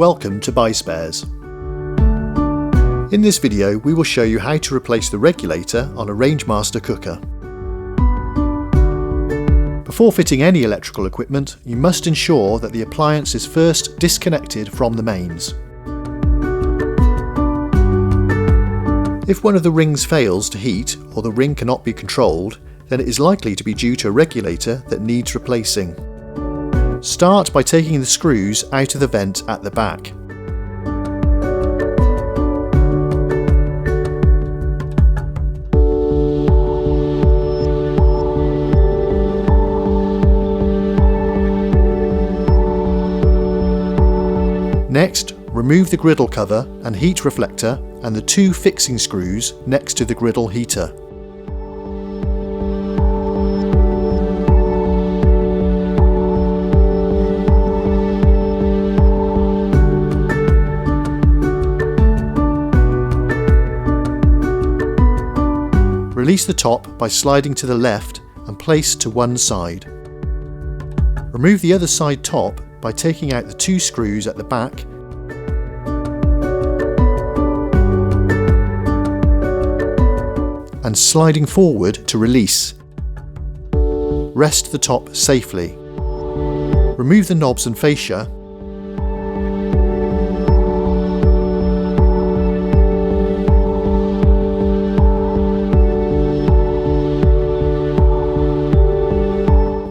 Welcome to BuySpares. In this video we will show you how to replace the regulator on a Rangemaster cooker. Before fitting any electrical equipment, you must ensure that the appliance is first disconnected from the mains. If one of the rings fails to heat or the ring cannot be controlled, then it is likely to be due to a regulator that needs replacing. Start by taking the screws out of the vent at the back. Next, remove the griddle cover and heat reflector and the two fixing screws next to the griddle heater. Release the top by sliding to the left and place to one side. Remove the other side top by taking out the two screws at the back and sliding forward to release. Rest the top safely. Remove the knobs and fascia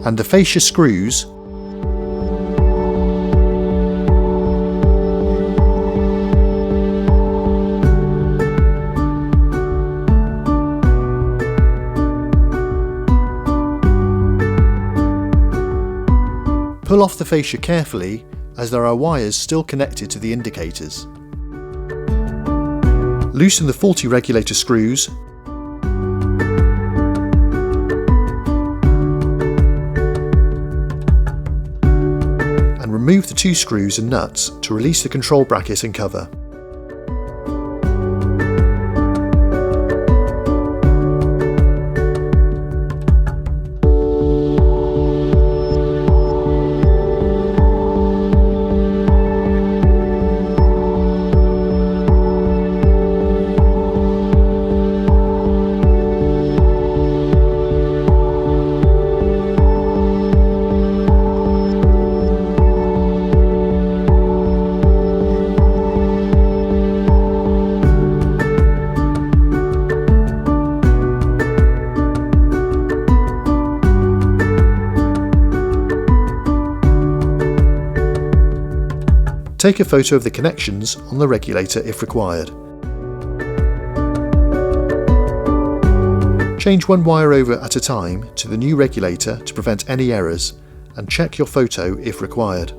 and the fascia screws pull off the fascia carefully as there are wires still connected to the indicators. Loosen the faulty regulator screws and remove the two screws and nuts to release the control bracket and cover. Take a photo of the connections on the regulator if required. Change one wire over at a time to the new regulator to prevent any errors, and check your photo if required.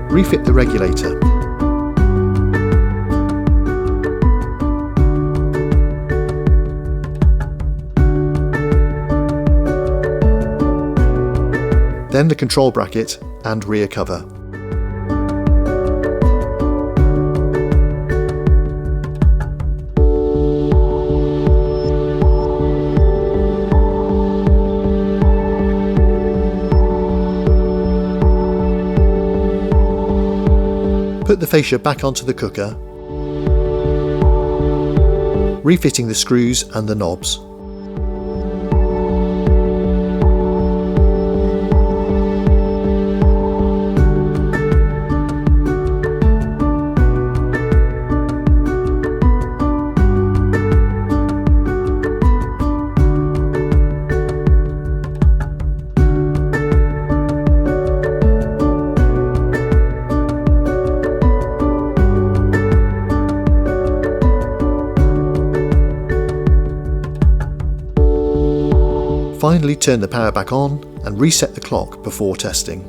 Refit the regulator. Then the control bracket and rear cover. Put the fascia back onto the cooker, refitting the screws and the knobs. Finally, turn the power back on and reset the clock before testing.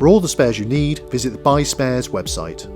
For all the spares you need, visit the BuySpares website.